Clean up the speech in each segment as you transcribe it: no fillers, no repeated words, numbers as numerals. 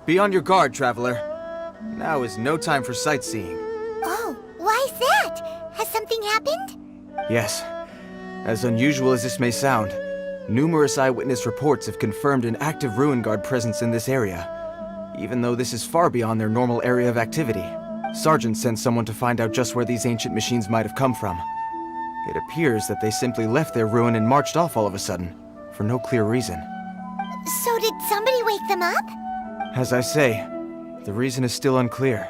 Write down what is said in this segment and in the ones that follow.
Be on your guard, traveler. Now is no time for sightseeing. Oh, why's that? Has something happened? Yes. As unusual as this may sound, numerous eyewitness reports have confirmed an active Ruin Guard presence in this area. Even though this is far beyond their normal area of activity, Sergeant sent someone to find out just where these ancient machines might have come from. It appears that they simply left their ruin and marched off all of a sudden, for no clear reason. So did somebody wake them up? As I say, the reason is still unclear.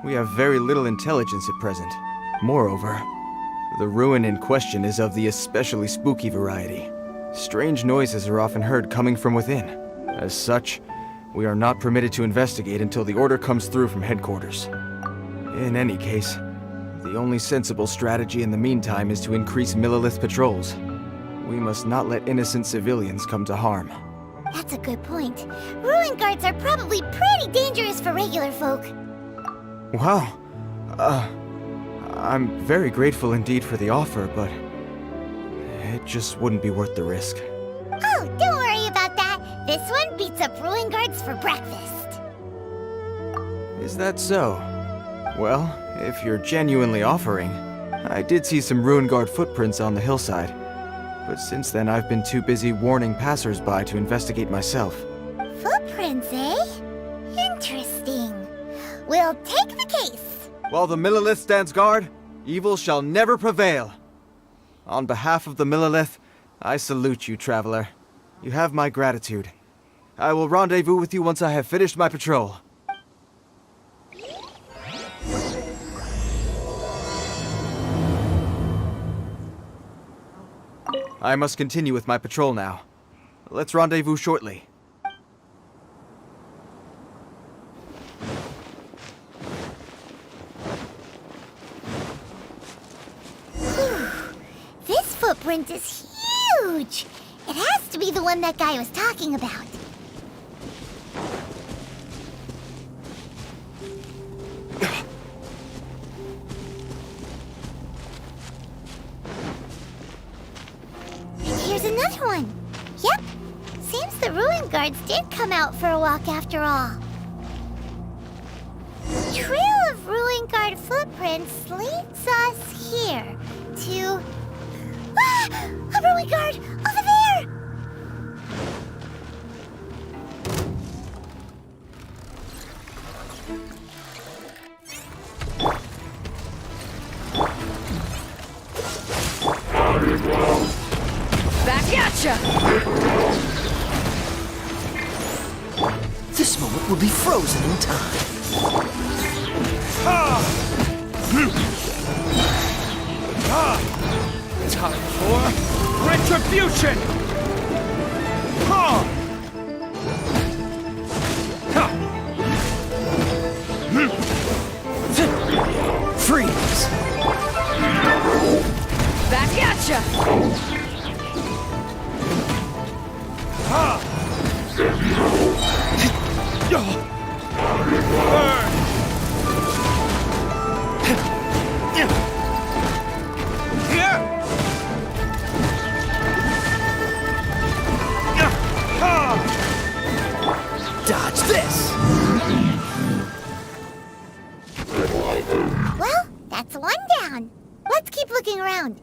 We have very little intelligence at present. Moreover, the ruin in question is of the especially spooky variety. Strange noises are often heard coming from within. As such, we are not permitted to investigate until the order comes through from headquarters. In any case, the only sensible strategy in the meantime is to increase Millilith patrols. We must not let innocent civilians come to harm. That's a good point. Ruin guards are probably pretty dangerous for regular folk. Wow. I'm very grateful indeed for the offer, but it just wouldn't be worth the risk. Oh, don't worry about that. This one beats up ruin guards for breakfast. Is that so? Well, if you're genuinely offering, I did see some ruin guard footprints on the hillside. But since then, I've been too busy warning passers-by to investigate myself. Footprints, eh? Interesting. We'll take the case. While the Millilith stands guard, evil shall never prevail. On behalf of the Millilith, I salute you, traveler. You have my gratitude. I will rendezvous with you once I have finished my patrol. I must continue with my patrol now. Let's rendezvous shortly. This footprint is huge! It has to be the one that guy was talking about. Here's another one. Yep. Seems the ruin guards did come out for a walk after all. The trail of ruin guard footprints leads us here to... Ah! A ruin guard! Over there! Back at ya! This moment will be frozen in time. Time for retribution! Freeze! Back at ya! Dodge this! Well, that's one down. Let's keep looking around.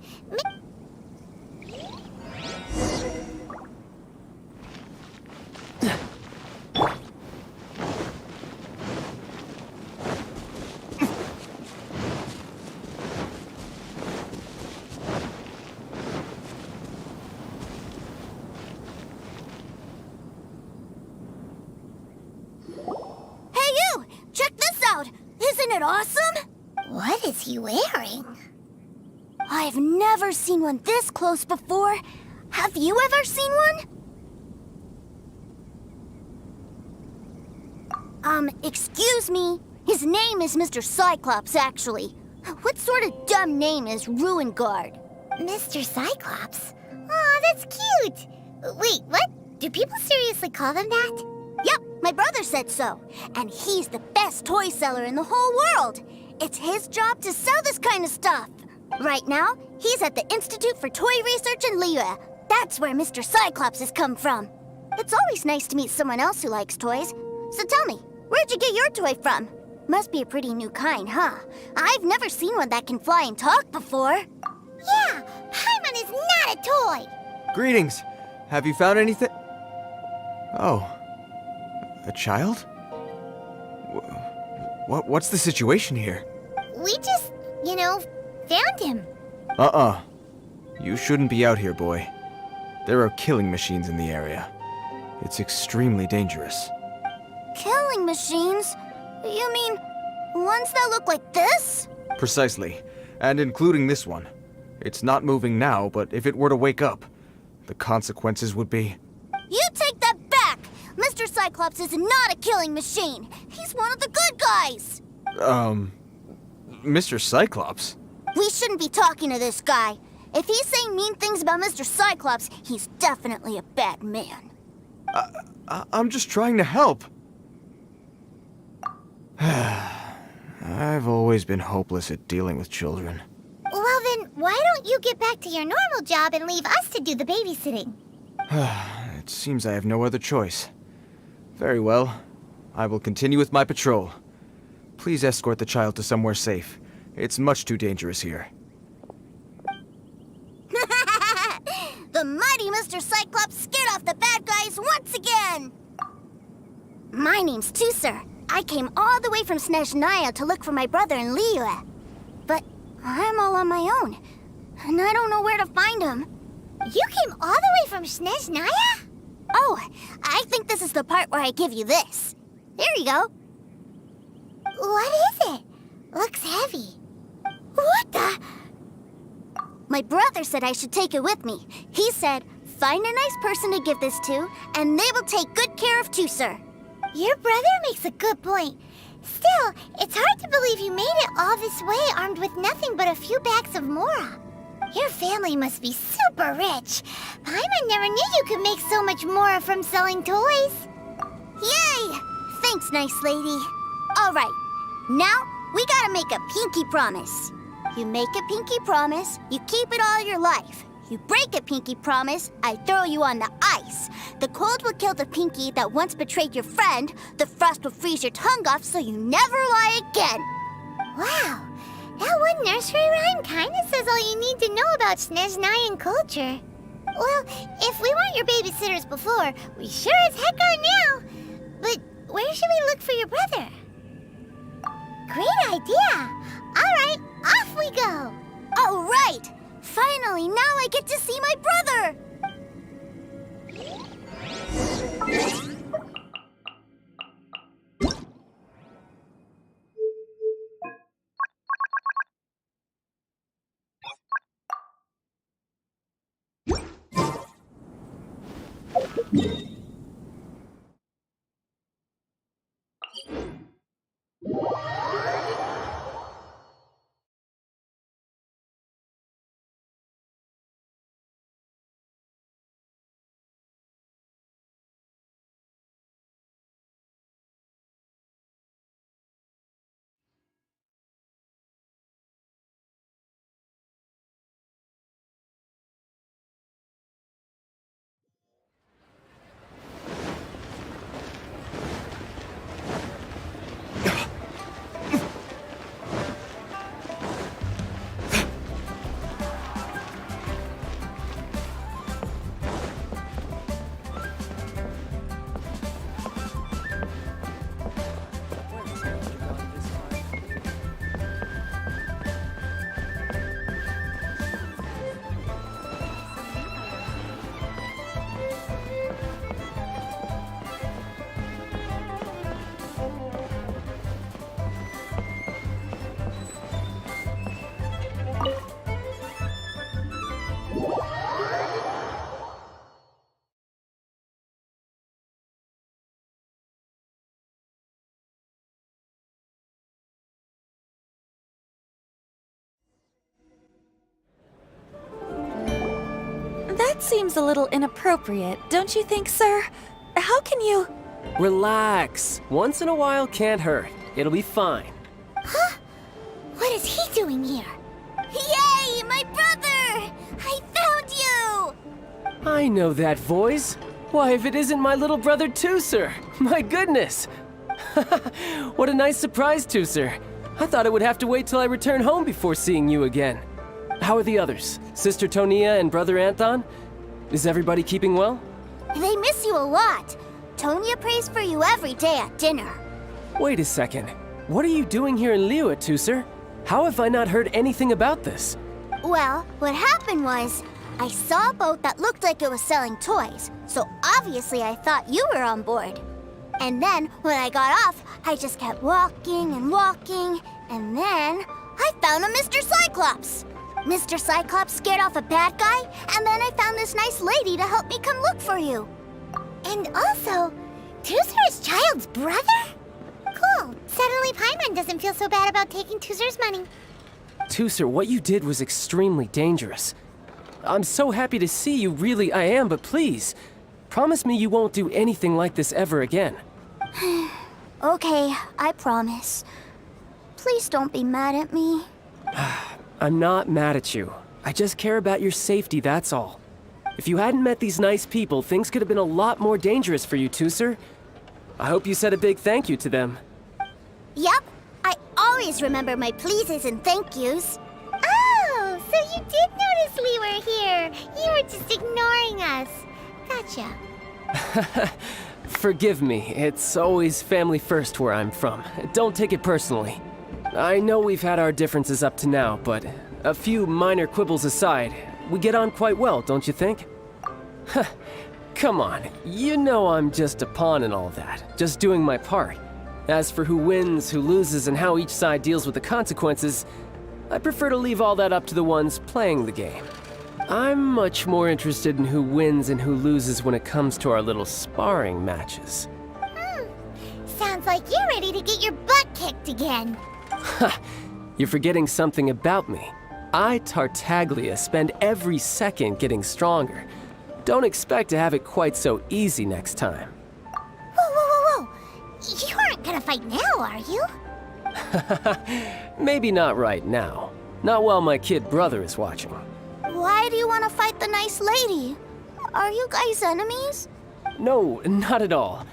Isn't it awesome? What is he wearing? I've never seen one this close before. Have you ever seen one? Excuse me. His name is Mr. Cyclops, actually. What sort of dumb name is Ruin Guard? Mr. Cyclops? Aw, that's cute. Wait, what? Do people seriously call them that? Yep, my brother said so. And he's the best toy seller in the whole world. It's his job to sell this kind of stuff. Right now, he's at the Institute for Toy Research in Liyue. That's where Mr. Cyclops has come from. It's always nice to meet someone else who likes toys. So tell me, where'd you get your toy from? Must be a pretty new kind, huh? I've never seen one that can fly and talk before. Yeah, Paimon is not a toy! Greetings! Have you found anything? Oh. A child? What's the situation here? We just, found him. You shouldn't be out here, boy. There are killing machines in the area. It's extremely dangerous. Killing machines? You mean ones that look like this? Precisely. And including this one. It's not moving now, but if it were to wake up, the consequences would be... You take that back! Mr. Cyclops is not a killing machine. He's one of the good guys. Mr. Cyclops? We shouldn't be talking to this guy. If he's saying mean things about Mr. Cyclops, he's definitely a bad man. I'm just trying to help. I've always been hopeless at dealing with children. Well then, why don't you get back to your normal job and leave us to do the babysitting? It seems I have no other choice. Very well. I will continue with my patrol. Please escort the child to somewhere safe. It's much too dangerous here. The mighty Mr. Cyclops scared off the bad guys once again! My name's Tusser. I came all the way from Snezhnaya to look for my brother in Liyue. But I'm all on my own, and I don't know where to find him. You came all the way from Snezhnaya? Oh, I think this is the part where I give you this. There you go. What is it? Looks heavy. What the? My brother said I should take it with me. He said, find a nice person to give this to, and they will take good care of Tusser. Your brother makes a good point. Still, it's hard to believe you made it all this way armed with nothing but a few bags of Mora. Your family must be super rich. Paimon never knew you could make so much Mora from selling toys. Yay! Thanks, nice lady. All right, now we gotta make a pinky promise. You make a pinky promise, you keep it all your life. You break a pinky promise, I throw you on the ice. The cold will kill the pinky that once betrayed your friend. The frost will freeze your tongue off so you never lie again. Wow, that one nursery rhyme kinda says all you need to know about Snezhnayan culture. Well, if we weren't your babysitters before, we sure as heck are now. But where should we look for your brother? Great idea! All right, off we go! All right! Finally, now I get to see my brother! seems a little inappropriate, don't you think, sir? How can you... Relax. Once in a while can't hurt. It'll be fine. Huh? What is he doing here? Yay, my brother! I found you! I know that voice. Why, if it isn't my little brother Tooser! My goodness! What a nice surprise, Tooser. I thought I would have to wait till I return home before seeing you again. How are the others? Sister Tonia and Brother Anton? Is everybody keeping well? They miss you a lot. Tonya prays for you every day at dinner. Wait a second. What are you doing here in Liyue, Tooser? How have I not heard anything about this? Well, what happened was, I saw a boat that looked like it was selling toys, so obviously I thought you were on board. And then, when I got off, I just kept walking and walking, and then I found a Mr. Cyclops. Mr. Cyclops scared off a bad guy, and then I found this nice lady to help me come look for you. And also, Tooser is Child's brother? Cool. Suddenly Paimon doesn't feel so bad about taking Tooser's money. Tooser, what you did was extremely dangerous. I'm so happy to see you, really I am, but please, promise me you won't do anything like this ever again. Okay, I promise. Please don't be mad at me. I'm not mad at you. I just care about your safety, that's all. If you hadn't met these nice people, things could have been a lot more dangerous for you, Tooser. I hope you said a big thank you to them. Yep, I always remember my pleases and thank yous. Oh, so you did notice we were here. You were just ignoring us. Gotcha. Forgive me, it's always family first where I'm from. Don't take it personally. I know we've had our differences up to now, but a few minor quibbles aside, we get on quite well, don't you think? Come on, you know I'm just a pawn in all that, just doing my part. As for who wins, who loses, and how each side deals with the consequences, I prefer to leave all that up to the ones playing the game. I'm much more interested in who wins and who loses when it comes to our little sparring matches. Sounds like you're ready to get your butt kicked again. You're forgetting something about me. I, Tartaglia, spend every second getting stronger. Don't expect to have it quite so easy next time. Whoa. You aren't gonna fight now, are you? Maybe not right now. Not while my kid brother is watching. Why do you want to fight the nice lady? Are you guys enemies? No, not at all.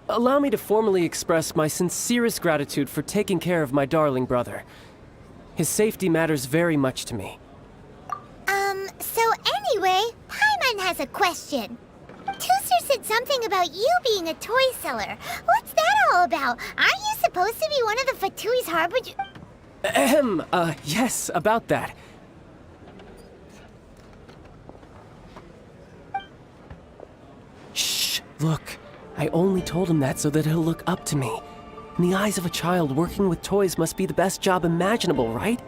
Allow me to formally express my sincerest gratitude for taking care of my darling brother. His safety matters very much to me. So anyway, Paimon has a question. Tooser said something about you being a toy seller. What's that all about? Aren't you supposed to be one of the Fatui's harbinger? Yes, about that. Shh, look. I only told him that so that he'll look up to me. In the eyes of a child, working with toys must be the best job imaginable, right?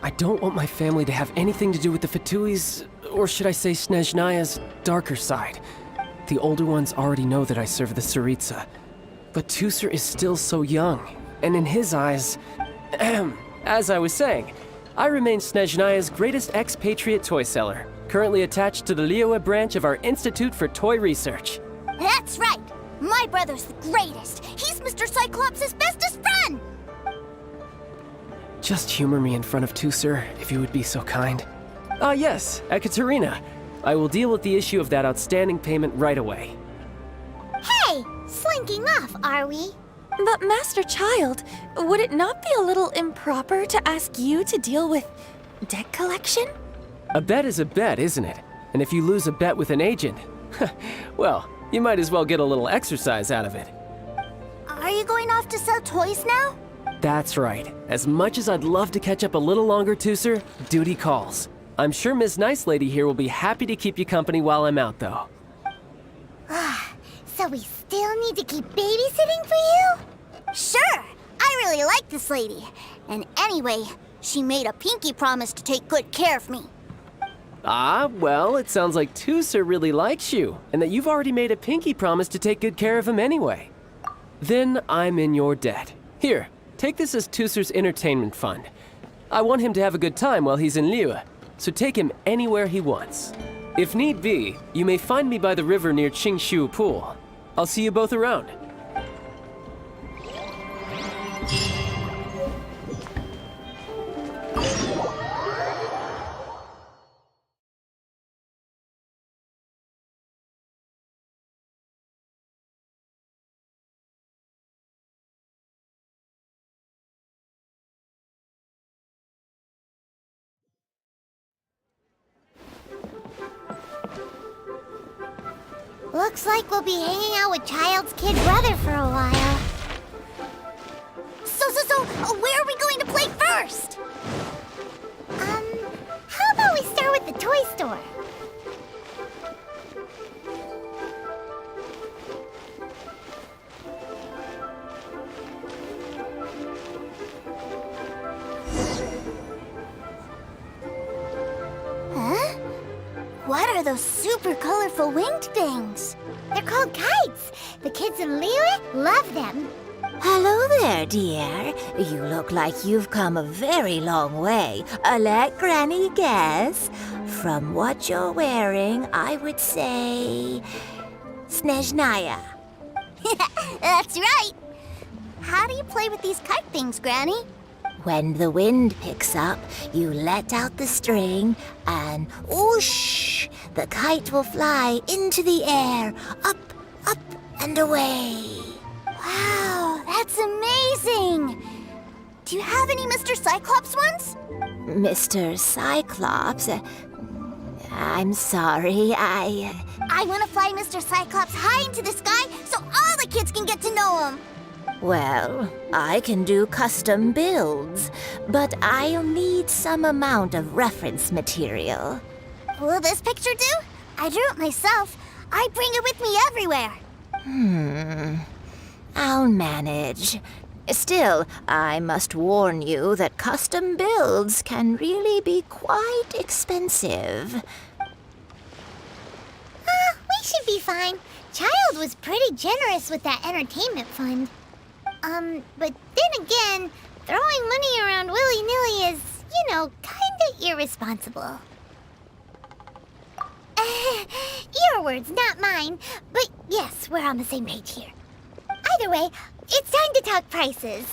I don't want my family to have anything to do with the Fatui's, or should I say Snezhnaya's, darker side. The older ones already know that I serve the Tsaritsa. But Tooser is still so young, and in his eyes... as I was saying, I remain Snezhnaya's greatest expatriate toy seller, currently attached to the Liyue branch of our Institute for Toy Research. That's right! My brother's the greatest! He's Mr. Cyclops' bestest friend! Just humor me in front of Tooser, if you would be so kind. Yes, Ekaterina. I will deal with the issue of that outstanding payment right away. Hey! Slinking off, are we? But Master Child, would it not be a little improper to ask you to deal with debt collection? A bet is a bet, isn't it? And if you lose a bet with an agent, well, you might as well get a little exercise out of it. Are you going off to sell toys now? That's right. As much as I'd love to catch up a little longer, Tooser, duty calls. I'm sure Miss Nice Lady here will be happy to keep you company while I'm out, though. So we still need to keep babysitting for you? Sure! I really like this lady. And anyway, she made a pinky promise to take good care of me. Ah, well, it sounds like Tooser really likes you, and that you've already made a pinky promise to take good care of him anyway. Then I'm in your debt. Here, take this as Tooser's entertainment fund. I want him to have a good time while he's in Liyue, so take him anywhere he wants. If need be, you may find me by the river near Qingshu Pool. I'll see you both around. Looks like we'll be hanging out with Child's kid brother for a while. So, where are we going to play first? How about we start with the toy store? Huh? What are those super colorful winged things? They're called kites. The kids in Liyue love them. Hello there, dear. You look like you've come a very long way. Let Granny guess. From what you're wearing, I would say... Snezhnaya. That's right. How do you play with these kite things, Granny? When the wind picks up, you let out the string and whoosh! The kite will fly into the air, up, and away. Wow, that's amazing! Do you have any Mr. Cyclops ones? Mr. Cyclops, I'm sorry, I want to fly Mr. Cyclops high into the sky so all the kids can get to know him. Well, I can do custom builds, but I'll need some amount of reference material. Will this picture do? I drew it myself. I bring it with me everywhere. I'll manage. Still, I must warn you that custom builds can really be quite expensive. We should be fine. Child was pretty generous with that entertainment fund. But then again, throwing money around willy-nilly is, kinda irresponsible. Your words, not mine. But yes, we're on the same page here. Either way, it's time to talk prices.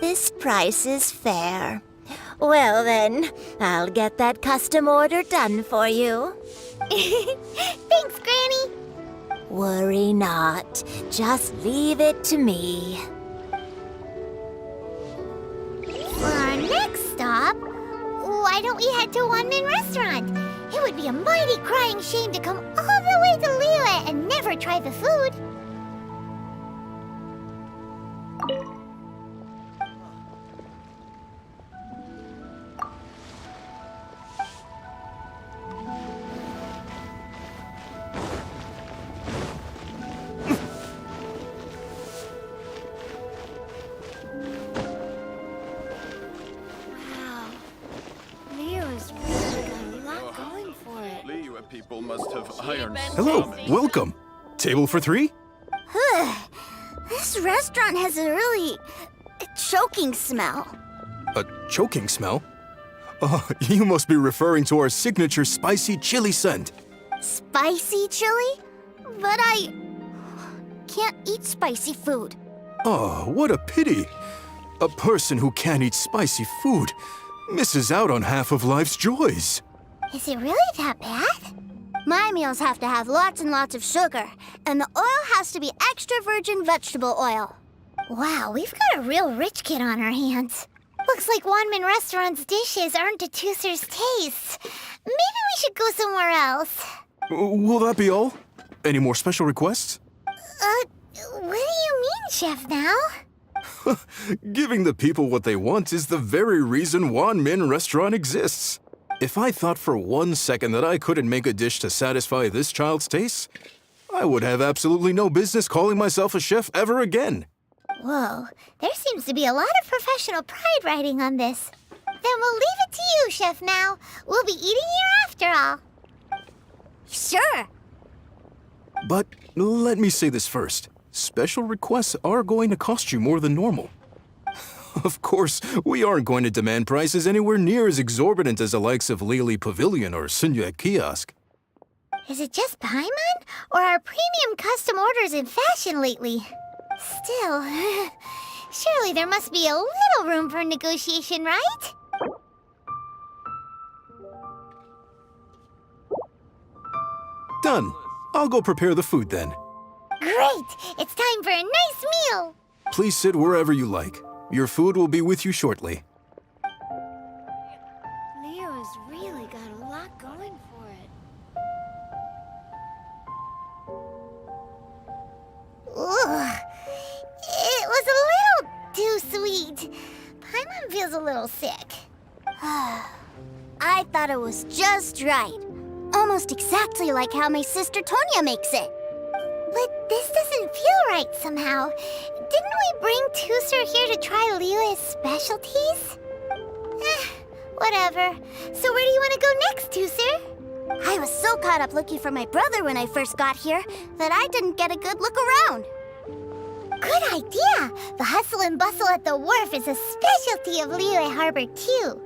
This price is fair. Well then, I'll get that custom order done for you. Thanks, Granny. Worry not. Just leave it to me. For our next stop, why don't we head to Wanmin Restaurant? It would be a mighty crying shame to come all the way to Liyue and never try the food. People must have iron. Hello, welcome. Table for three? This restaurant has a really choking smell. A choking smell? Oh, you must be referring to our signature spicy chili scent. Spicy chili? But I can't eat spicy food. Oh, what a pity. A person who can't eat spicy food misses out on half of life's joys. Is it really that bad? My meals have to have lots and lots of sugar, and the oil has to be extra virgin vegetable oil. Wow, we've got a real rich kid on our hands. Looks like Wanmin Restaurant's dishes aren't to Tooser's taste. Maybe we should go somewhere else. Will that be all? Any more special requests? What do you mean, Chef Now? Giving the people what they want is the very reason Wanmin Restaurant exists. If I thought for 1 second that I couldn't make a dish to satisfy this child's taste, I would have absolutely no business calling myself a chef ever again. Whoa, there seems to be a lot of professional pride riding on this. Then we'll leave it to you, Chef Now. We'll be eating here after all. Sure. But let me say this first. Special requests are going to cost you more than normal. Of course, we aren't going to demand prices anywhere near as exorbitant as the likes of Lily Pavilion or Sunya Kiosk. Is it just Paimon? Or are premium custom orders in fashion lately? Still, surely there must be a little room for negotiation, right? Done. I'll go prepare the food then. Great! It's time for a nice meal! Please sit wherever you like. Your food will be with you shortly. Leo's really got a lot going for it. Ugh. It was a little too sweet. Paimon feels a little sick. I thought it was just right. Almost exactly like how my sister Tonya makes it. But this doesn't feel right somehow. Didn't we bring Tusser here to try Liyue's specialties? Whatever. So where do you want to go next, Tusser? I was so caught up looking for my brother when I first got here that I didn't get a good look around. Good idea! The hustle and bustle at the wharf is a specialty of Liyue Harbor, too.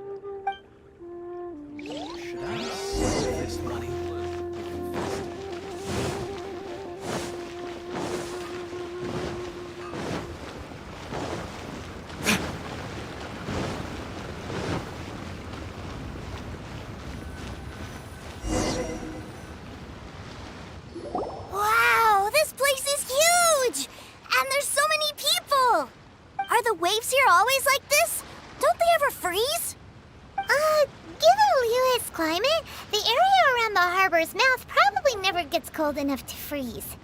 Wow, this place is huge! And there's so many people! Are the waves here always like this? Don't they ever freeze? Given Liyue's climate, the area around the harbor's mouth probably never gets cold enough to freeze.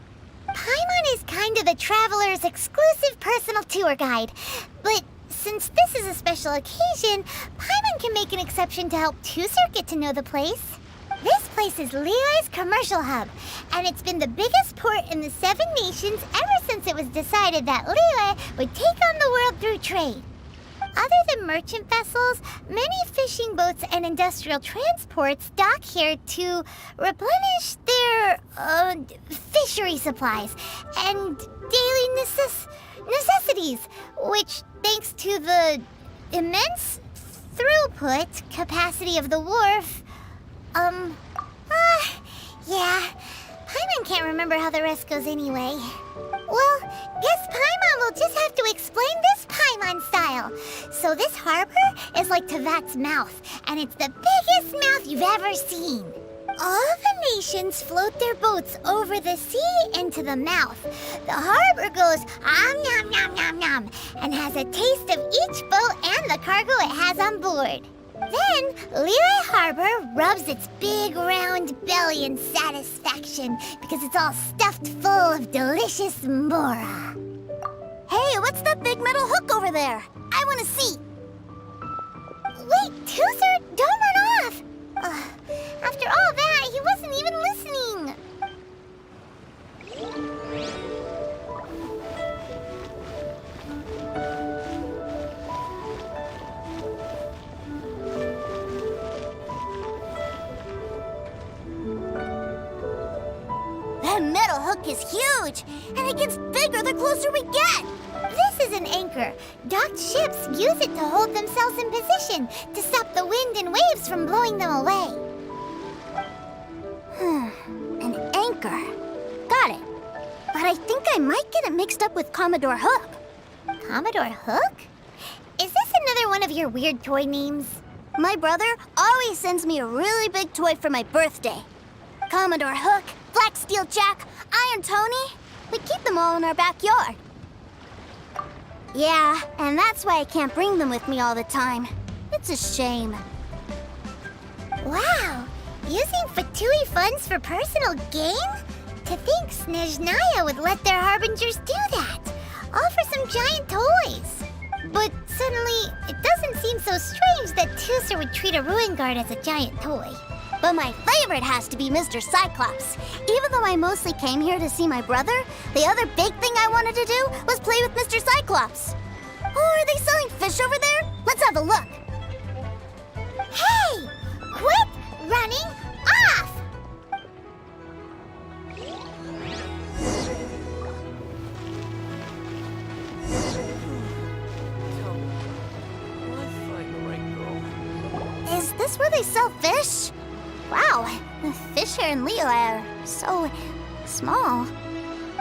Paimon is kind of the traveler's exclusive personal tour guide. But since this is a special occasion, Paimon can make an exception to help Tusser get to know the place. This place is Liyue's commercial hub, and it's been the biggest port in the Seven Nations ever since it was decided that Liyue would take on the world through trade. Other than merchant vessels, many fishing boats and industrial transports dock here to replenish their fishery supplies and daily necessities, which, thanks to the immense throughput capacity of the wharf, yeah. Paimon can't remember how the rest goes anyway. Well, guess Paimon will just have to explain this Paimon style. So this harbor is like Tevat's mouth, and it's the biggest mouth you've ever seen. All the nations float their boats over the sea into the mouth. The harbor goes nom nom nom nom and has a taste of each boat and the cargo it has on board. Then, Liyue Harbor rubs its big round belly in satisfaction because it's all stuffed full of delicious mora. Hey, what's that big metal hook over there? I want to see. Wait, Tusser, don't run off. After all that, he wasn't even listening. That metal hook is huge, and it gets bigger the closer we get. This is an anchor. Docked ships use it to hold themselves in position to stop the wind and waves from blowing them away. An anchor. Got it. But I think I might get it mixed up with Commodore Hook. Commodore Hook? Is this another one of your weird toy names? My brother always sends me a really big toy for my birthday. Commodore Hook, Black Steel Jack, Iron Tony. We keep them all in our backyard. Yeah, and that's why I can't bring them with me all the time. It's a shame. Wow! Using Fatui funds for personal gain? To think Snezhnaya would let their harbingers do that. All for some giant toys. But suddenly, it doesn't seem so strange that Tusser would treat a ruin guard as a giant toy. But my favorite has to be Mr. Cyclops. Even though I mostly came here to see my brother, the other big thing I wanted to do was play with Mr. Cyclops. Oh, are they selling fish over there? Let's have a look. Hey! Quit running off! Is this where they sell fish? Wow, the fish here in Leo are so small.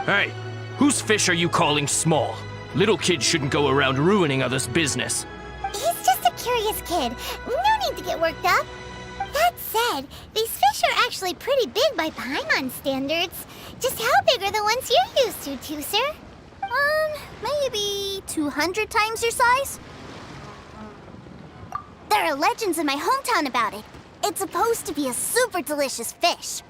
Hey, whose fish are you calling small? Little kids shouldn't go around ruining others' business. He's just a curious kid. No need to get worked up. That said, these fish are actually pretty big by Paimon standards. Just how big are the ones you're used to, Tooser? Maybe 200 times your size? There are legends in my hometown about it. It's supposed to be a super delicious fish.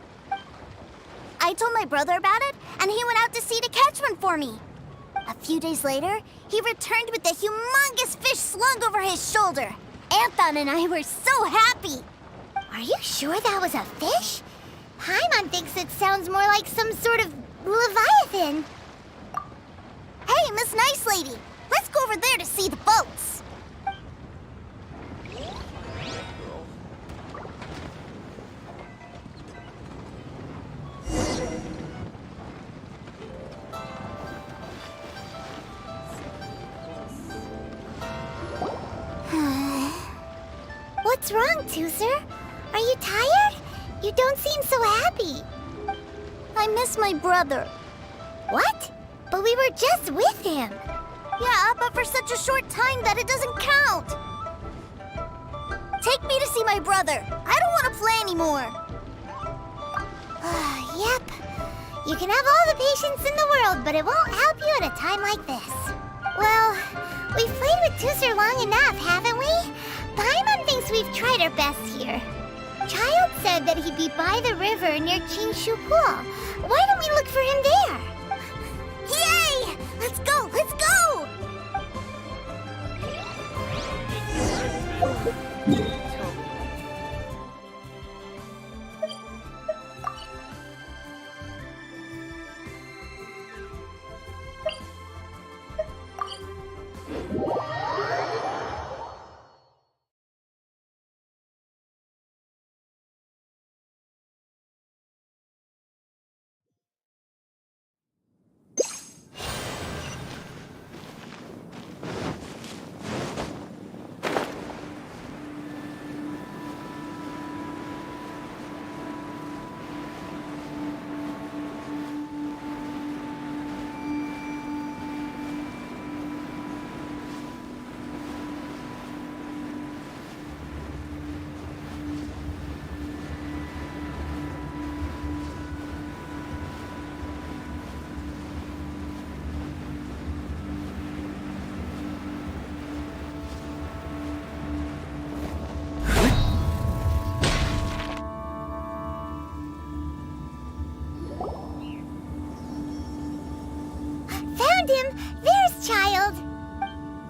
I told my brother about it, and he went out to sea to catch one for me. A few days later, he returned with a humongous fish slung over his shoulder. Anthon and I were so happy. Are you sure that was a fish? Paimon thinks it sounds more like some sort of leviathan. Hey, Miss Nice Lady, let's go over there to see the boats. What's wrong, Tooser? Are you tired? You don't seem so happy. I miss my brother. What? But we were just with him. Yeah, but for such a short time that it doesn't count. Take me to see my brother. I don't want to play anymore. Yep. You can have all the patience in the world, but it won't help you at a time like this. Well, we've played with Tooser long enough, haven't we? Paimon thinks we've tried our best here. Child said that he'd be by the river near Chinshu Pool. Why don't we look for him there? Yay! Let's go! Let's go! Found him! There's Child!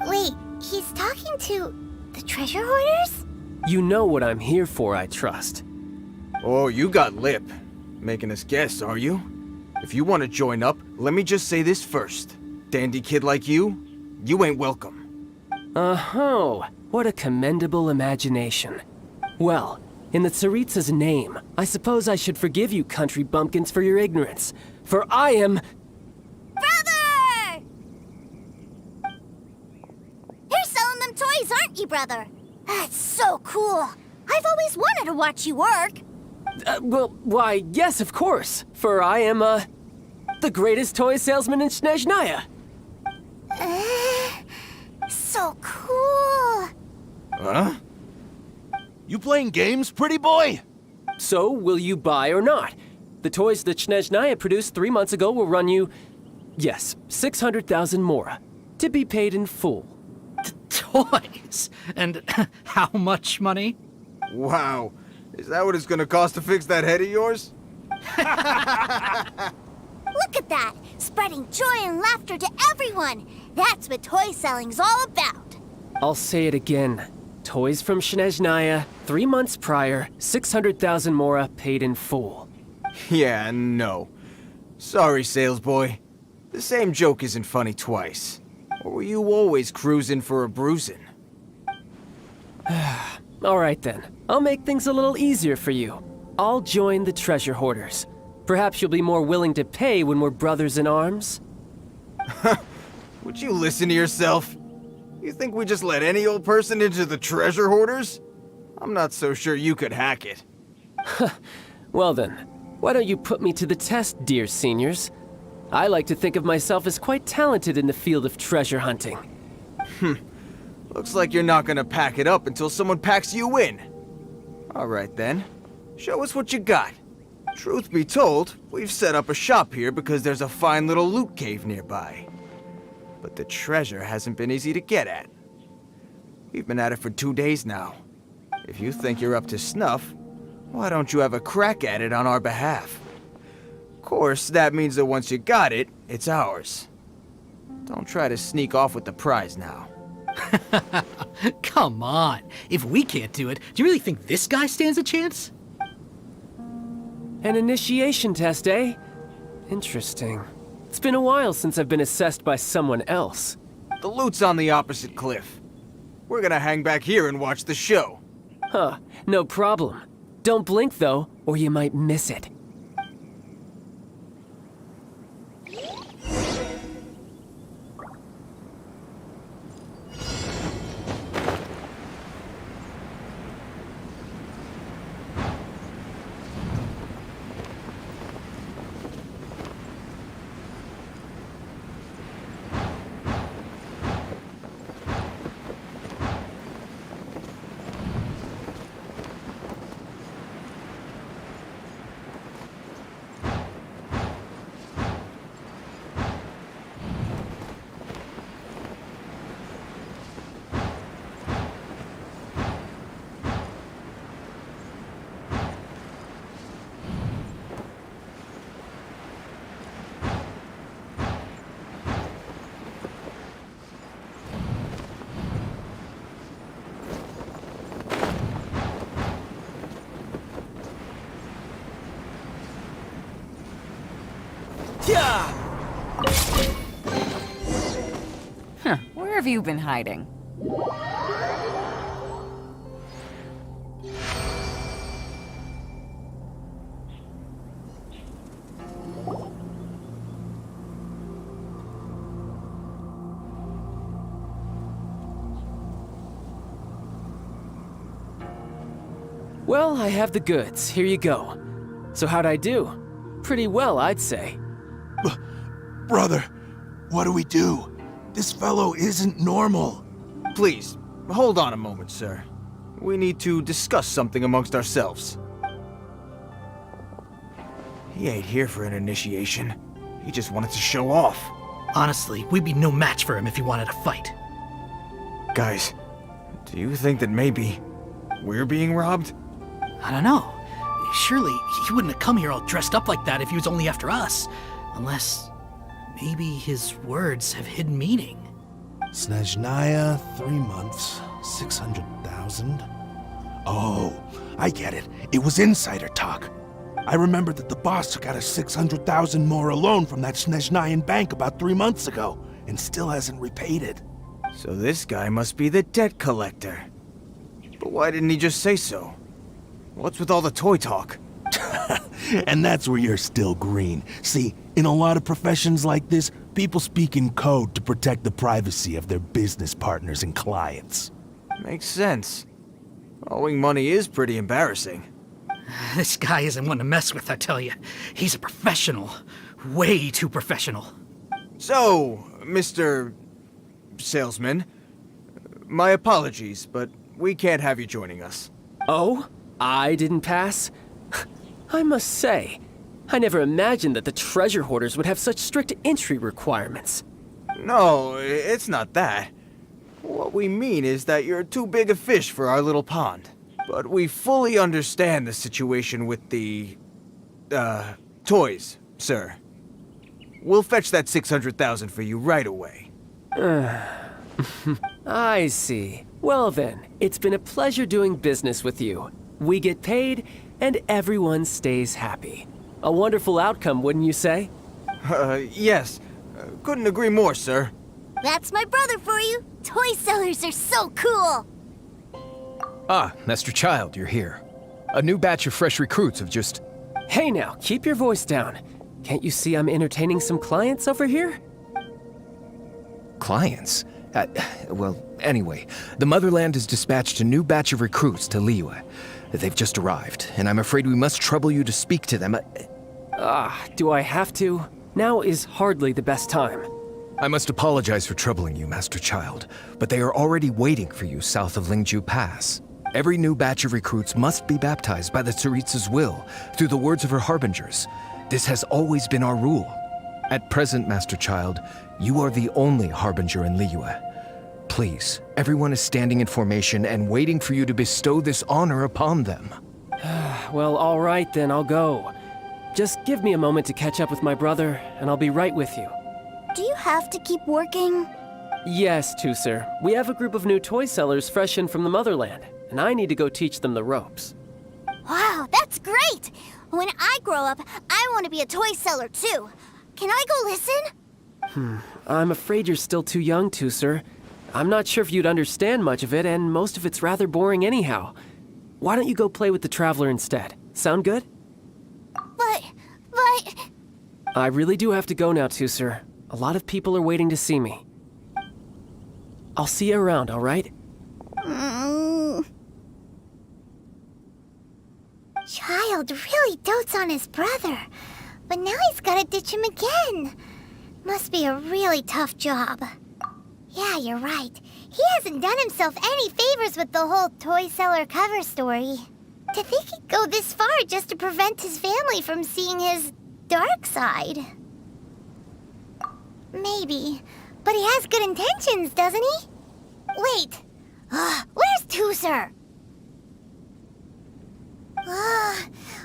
Wait, he's talking to the treasure hoarders? You know what I'm here for, I trust. Oh, you got lip. Making us guess, are you? If you want to join up, let me just say this first. Dandy kid like you ain't welcome. Oh, what a commendable imagination. Well, in the Tsaritsa's name, I suppose I should forgive you country bumpkins for your ignorance. For I am... Brother! You're selling them toys, aren't you, brother? That's so cool. I've always wanted to watch you work. Well, why, yes, of course. For I am, the greatest toy salesman in Snezhnaya. So cool. Huh? You playing games, pretty boy? So, will you buy or not? The toys that Snezhnaya produced 3 months ago will run you, yes, 600,000 mora, to be paid in full. Toys? And how much money? Wow. Is that what it's gonna cost to fix that head of yours? Look at that! Spreading joy and laughter to everyone! That's what toy selling's all about! I'll say it again. Toys from Snezhnaya, 3 months prior, 600,000 mora paid in full. Yeah, no. Sorry, sales boy. The same joke isn't funny twice. Or were you always cruising for a bruising? All right then. I'll make things a little easier for you. I'll join the treasure hoarders. Perhaps you'll be more willing to pay when we're brothers in arms? Would you listen to yourself? You think we just let any old person into the treasure hoarders? I'm not so sure you could hack it. Well then, why don't you put me to the test, dear seniors? I like to think of myself as quite talented in the field of treasure hunting. Looks like you're not gonna pack it up until someone packs you in. Alright then, show us what you got. Truth be told, we've set up a shop here because there's a fine little loot cave nearby. But the treasure hasn't been easy to get at. We've been at it for 2 days now. If you think you're up to snuff, why don't you have a crack at it on our behalf? Of course, that means that once you got it, it's ours. Don't try to sneak off with the prize now. Come on. If we can't do it, do you really think this guy stands a chance? An initiation test, eh? Interesting. It's been a while since I've been assessed by someone else. The loot's on the opposite cliff. We're gonna hang back here and watch the show. Huh, no problem. Don't blink though, or you might miss it. Huh, where have you been hiding? Well, I have the goods. Here you go. So how'd I do? Pretty well, I'd say. Brother, what do we do? This fellow isn't normal. Please, hold on a moment, sir. We need to discuss something amongst ourselves. He ain't here for an initiation. He just wanted to show off. Honestly, we'd be no match for him if he wanted to fight. Guys, do you think that maybe we're being robbed? I don't know. Surely he wouldn't have come here all dressed up like that if he was only after us. Unless maybe his words have hidden meaning. Snezhnaya, 3 months, 600,000. Oh, I get it. It was insider talk. I remember that the boss took out a 600,000 more loan from that Snezhnayan bank about 3 months ago, and still hasn't repaid it. So this guy must be the debt collector. But why didn't he just say so? What's with all the toy talk? And that's where you're still green. See, in a lot of professions like this, people speak in code to protect the privacy of their business partners and clients. Makes sense. Owing money is pretty embarrassing. This guy isn't one to mess with, I tell you. He's a professional. Way too professional. So, Mr. Salesman, my apologies, but we can't have you joining us. Oh? I didn't pass? I must say, I never imagined that the treasure hoarders would have such strict entry requirements. No, it's not that. What we mean is that you're too big a fish for our little pond. But we fully understand the situation with the, toys, sir. We'll fetch that 600,000 for you right away. I see. Well then, it's been a pleasure doing business with you. We get paid, and everyone stays happy. A wonderful outcome, wouldn't you say? Yes. Couldn't agree more, sir. That's my brother for you. Toy sellers are so cool. Ah, Master Child, you're here. A new batch of fresh recruits have just Hey now, keep your voice down. Can't you see I'm entertaining some clients over here? Clients? Well, anyway, the Motherland has dispatched a new batch of recruits to Liyue. They've just arrived, and I'm afraid we must trouble you to speak to them. Do I have to? Now is hardly the best time. I must apologize for troubling you, Master Child, but they are already waiting for you south of Lingju Pass. Every new batch of recruits must be baptized by the Tsaritsa's will, through the words of her harbingers. This has always been our rule. At present, Master Child, you are the only harbinger in Liyue. Please, everyone is standing in formation and waiting for you to bestow this honor upon them. Well, all right then, I'll go. Just give me a moment to catch up with my brother, and I'll be right with you. Do you have to keep working? Yes, Tusser. We have a group of new toy sellers fresh in from the Motherland, and I need to go teach them the ropes. Wow, that's great! When I grow up, I want to be a toy seller too. Can I go listen? I'm afraid you're still too young, Tusser. I'm not sure if you'd understand much of it, and most of it's rather boring anyhow. Why don't you go play with the Traveler instead? Sound good? But... I really do have to go now, Tusser. A lot of people are waiting to see me. I'll see you around, all right? Child really dotes on his brother, but now he's gotta ditch him again. Must be a really tough job. Yeah, you're right. He hasn't done himself any favors with the whole toy seller cover story. To think he'd go this far just to prevent his family from seeing his dark side. Maybe, but he has good intentions, doesn't he? Wait, where's Tusser?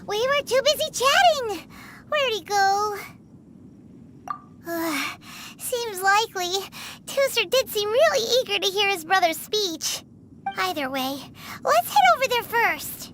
We were too busy chatting. Where'd he go? Seems likely. Tusser did seem really eager to hear his brother's speech. Either way, let's head over there first.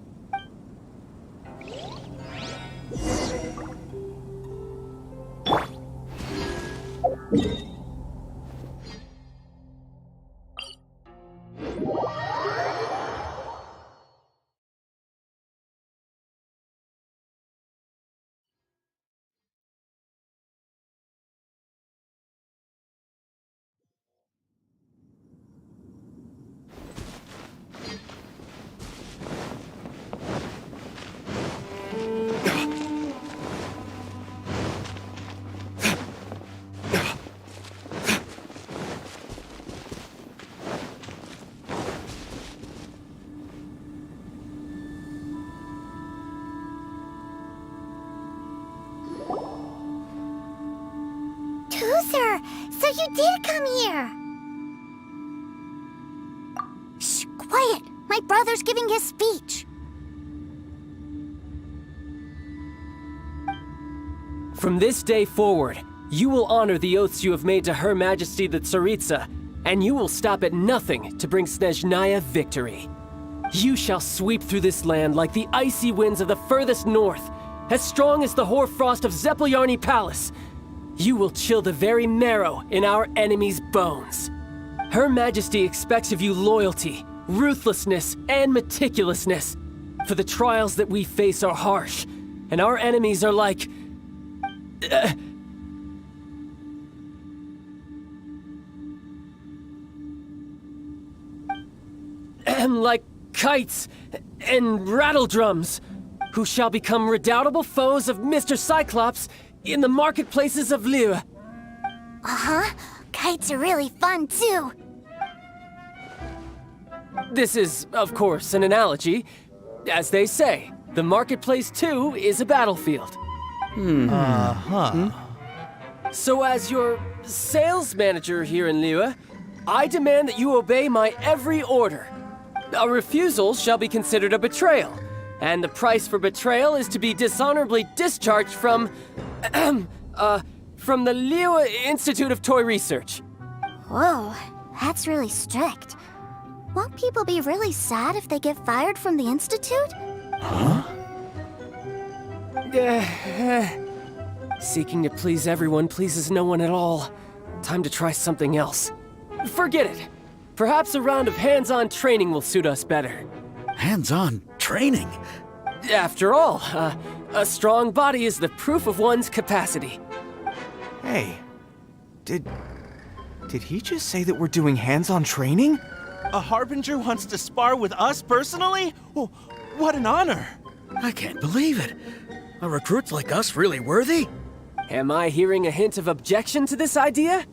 Tusser, so you did come here. Shh, quiet. My brother's giving his speech. From this day forward, you will honor the oaths you have made to Her Majesty the Tsaritsa, and you will stop at nothing to bring Snezhnaya victory. You shall sweep through this land like the icy winds of the furthest north, as strong as the hoarfrost of Zepelyarny Palace. You will chill the very marrow in our enemies' bones. Her Majesty expects of you loyalty, ruthlessness, and meticulousness. For the trials that we face are harsh, and our enemies are like... like kites and rattledrums, who shall become redoubtable foes of Mr. Cyclops in the marketplaces of Liyue. Kites are really fun, too. This is, of course, an analogy. As they say, the marketplace, too, is a battlefield. So as your sales manager here in Liyue, I demand that you obey my every order. A refusal shall be considered a betrayal, and the price for betrayal is to be dishonorably discharged from the Liyue Institute of Toy Research. Whoa, that's really strict. Won't people be really sad if they get fired from the Institute? Seeking to please everyone pleases no one at all. Time to try something else. Forget it. Perhaps a round of hands-on training will suit us better. Hands-on training? After all, A strong body is the proof of one's capacity. Hey, did he just say that we're doing hands-on training? A Harbinger wants to spar with us personally? Oh, what an honor! I can't believe it. Are recruits like us really worthy? Am I hearing a hint of objection to this idea?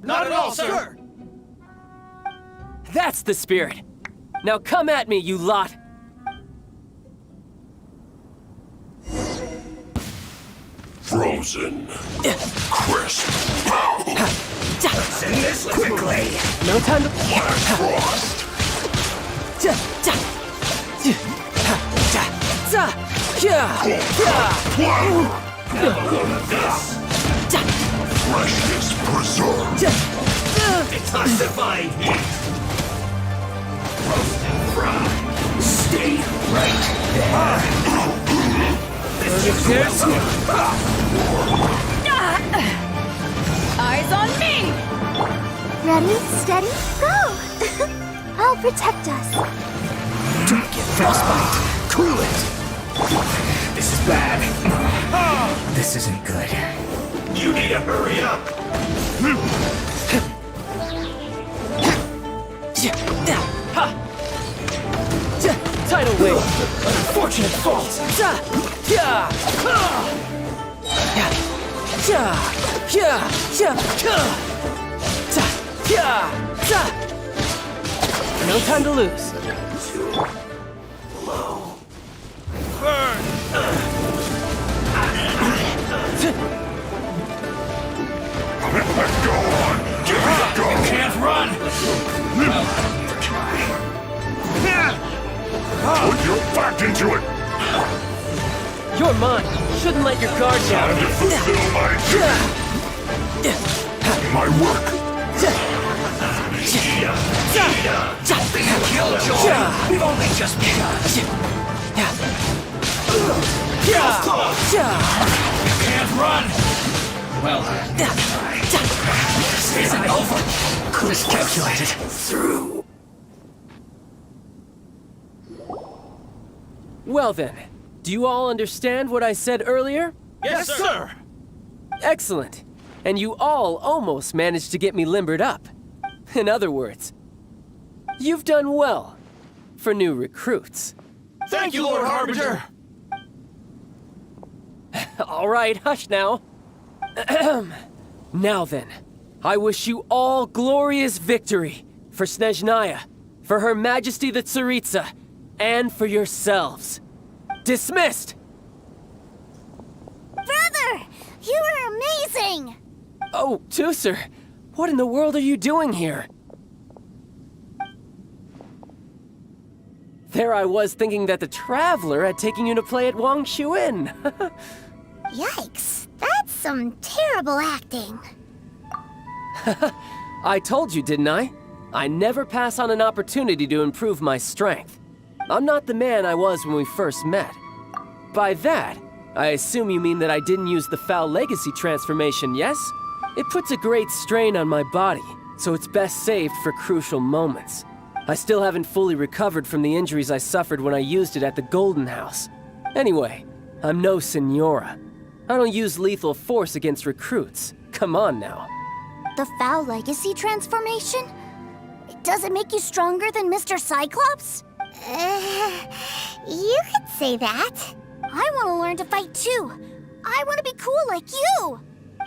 Not at all, sir! That's the spirit. Now come at me, you lot! Frozen. Crisp. Send this quickly! No time to... Frost. Have a load of this! Freshness preserved. Detoxifying heat! Roast and fry. Stay right there. Eyes on me! Ready, steady, go! I'll protect us. Don't get frostbite. Cool it. This is bad. This isn't good. You need to hurry up. Tidal wave. Unfortunate fault. No time to lose. Go on. Give it a go. You can't run. Put your back into it. You're mine. Shouldn't let your guard down. Time to fulfill my duty. My work. Kill Joy. We've only just begun. You can't run. Well, this isn't over. Could have calculated through. Well then, do you all understand what I said earlier? Yes, sir! Excellent. And you all almost managed to get me limbered up. In other words, you've done well for new recruits. Thank you, Lord Harbinger! All right, hush now. Now then, I wish you all glorious victory for Snezhnaya, for Her Majesty the Tsaritsa, and for yourselves. Dismissed! Brother, you were amazing! Oh, Tusser, what in the world are you doing here? There I was thinking that the Traveler had taken you to play at Wang Shuin. Yikes, that's some terrible acting. I told you, didn't I? I never pass on an opportunity to improve my strength. I'm not the man I was when we first met. By that, I assume you mean that I didn't use the Foul Legacy transformation, yes? It puts a great strain on my body, so it's best saved for crucial moments. I still haven't fully recovered from the injuries I suffered when I used it at the Golden House. Anyway, I'm no Senora. I don't use lethal force against recruits. Come on now. The Foul Legacy transformation? Does it make you stronger than Mr. Cyclops? You could say that. I want to learn to fight too. I want to be cool like you.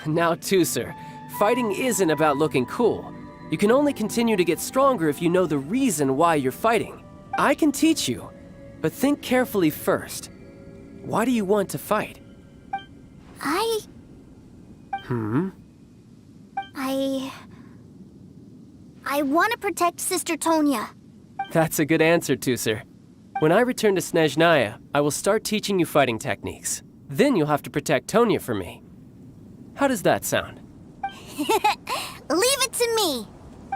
Now, Tusser, fighting isn't about looking cool. You can only continue to get stronger if you know the reason why you're fighting. I can teach you, but think carefully first. Why do you want to fight? I want to protect Sister Tonya. That's a good answer, Tusser. When I return to Snezhnaya, I will start teaching you fighting techniques. Then you'll have to protect Tonya for me. How does that sound? Leave it to me.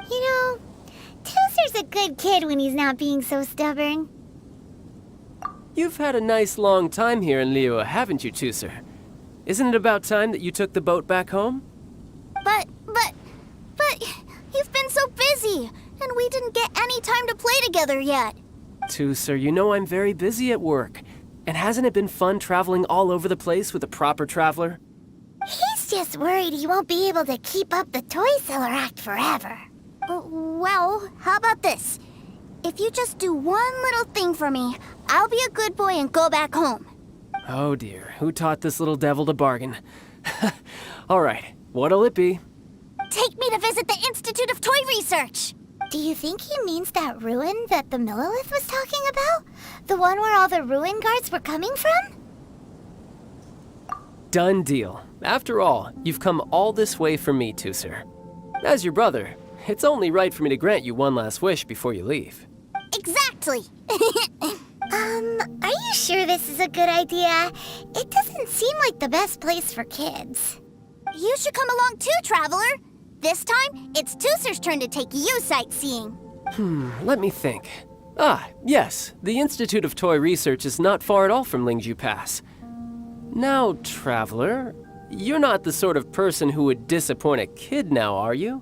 You know, Tusser's a good kid when he's not being so stubborn. You've had a nice long time here in Liyue, haven't you, Tusser? Isn't it about time that you took the boat back home? But, you've been so busy, and we didn't get any time to play together yet. Tusser, you know I'm very busy at work, and hasn't it been fun traveling all over the place with a proper traveler? He's just worried he won't be able to keep up the toy seller act forever. Well, how about this? If you just do one little thing for me, I'll be a good boy and go back home. Oh dear, who taught this little devil to bargain? All right, what'll it be? Take me to visit the Institute of Toy Research! Do you think he means that ruin that the Millilith was talking about? The one where all the ruin guards were coming from? Done deal. After all, you've come all this way for me, Tusser. As your brother, it's only right for me to grant you one last wish before you leave. Exactly! Are you sure this is a good idea? It doesn't seem like the best place for kids. You should come along too, Traveler! This time, it's Tusser's turn to take you sightseeing. Let me think. Ah, yes, the Institute of Toy Research is not far at all from Lingju Pass. Now, Traveler, you're not the sort of person who would disappoint a kid now, are you?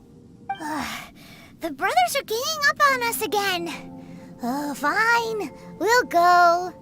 The brothers are ganging up on us again. Oh, fine. We'll go.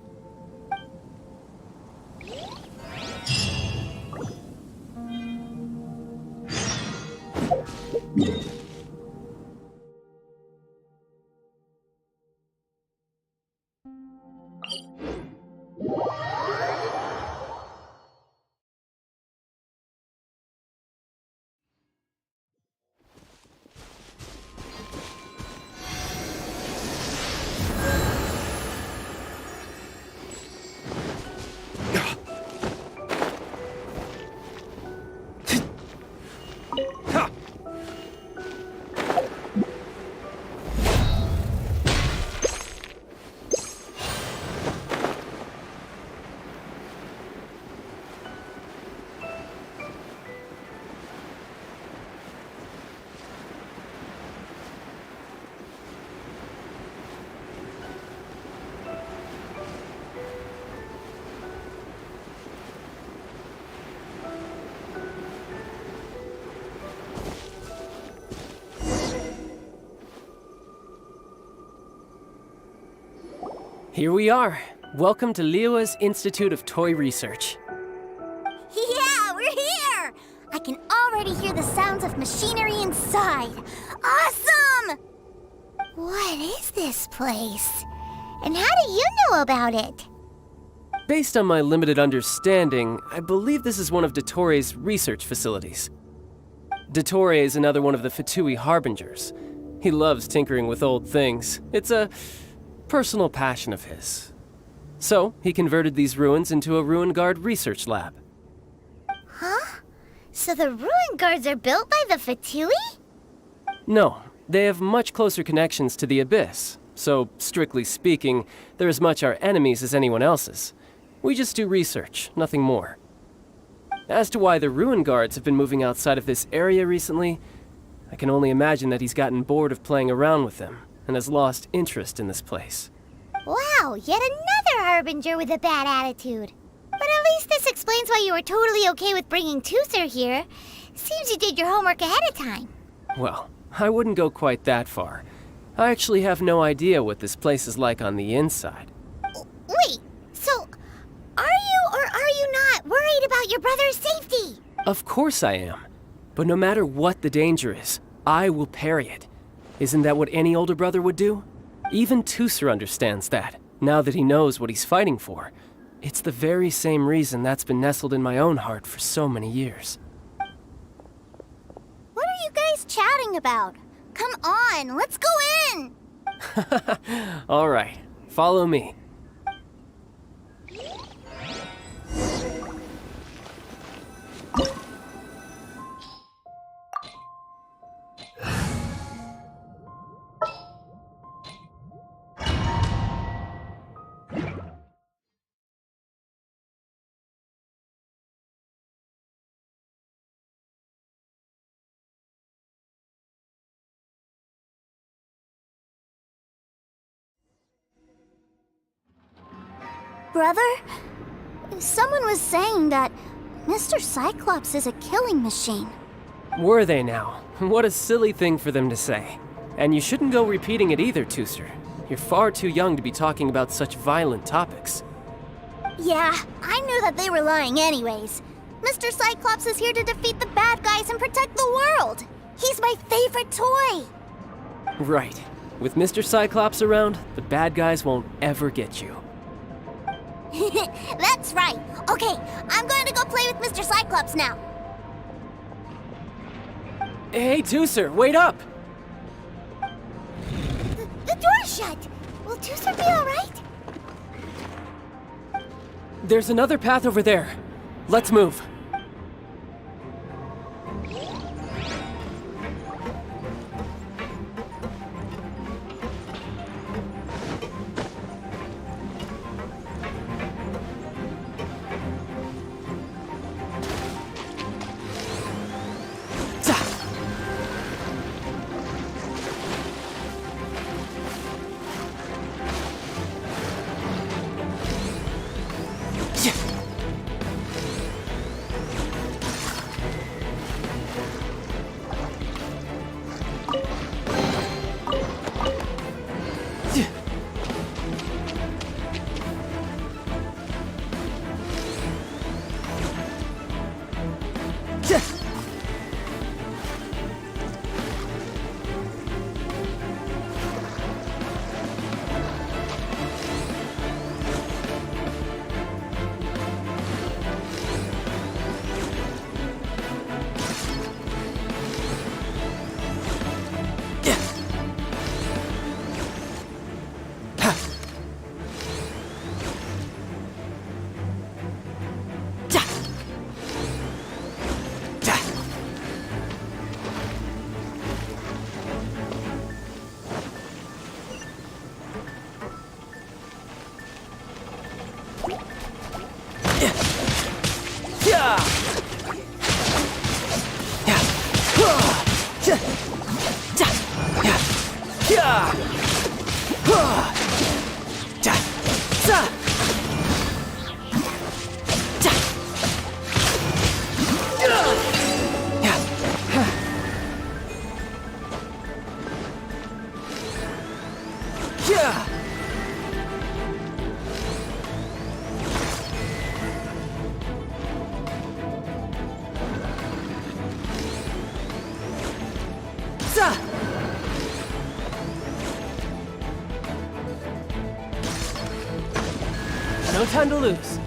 Here we are. Welcome to Liyue's Institute of Toy Research. Yeah, we're here! I can already hear the sounds of machinery inside. Awesome! What is this place? And how do you know about it? Based on my limited understanding, I believe this is one of Dottoro's research facilities. Dottore is another one of the Fatui Harbingers. He loves tinkering with old things. It's a personal passion of his. So, he converted these ruins into a Ruin Guard research lab. Huh? So the ruin guards are built by the Fatui? No, they have much closer connections to the Abyss. So, strictly speaking, they're as much our enemies as anyone else's. We just do research, nothing more. As to why the Ruin Guards have been moving outside of this area recently, I can only imagine that he's gotten bored of playing around with them and has lost interest in this place. Wow, yet another Harbinger with a bad attitude. But at least this explains why you were totally okay with bringing Tusser here. Seems you did your homework ahead of time. Well, I wouldn't go quite that far. I actually have no idea what this place is like on the inside. Wait, so are you or are you not worried about your brother's safety? Of course I am. But no matter what the danger is, I will parry it. Isn't that what any older brother would do? Even Tusser understands that, now that he knows what he's fighting for. It's the very same reason that's been nestled in my own heart for so many years. What are you guys chatting about? Come on, let's go in! All right, follow me. Brother, someone was saying that Mr. Cyclops is a killing machine. Were they now? What a silly thing for them to say. And you shouldn't go repeating it either, Tusser. You're far too young to be talking about such violent topics. Yeah, I knew that they were lying anyways. Mr. Cyclops is here to defeat the bad guys and protect the world. He's my favorite toy. Right. With Mr. Cyclops around, the bad guys won't ever get you. That's right. Okay, I'm going to go play with Mr. Cyclops now. Hey, Tooser, wait up! The door's shut. Will Tooser be alright? There's another path over there. Let's move. No time to lose.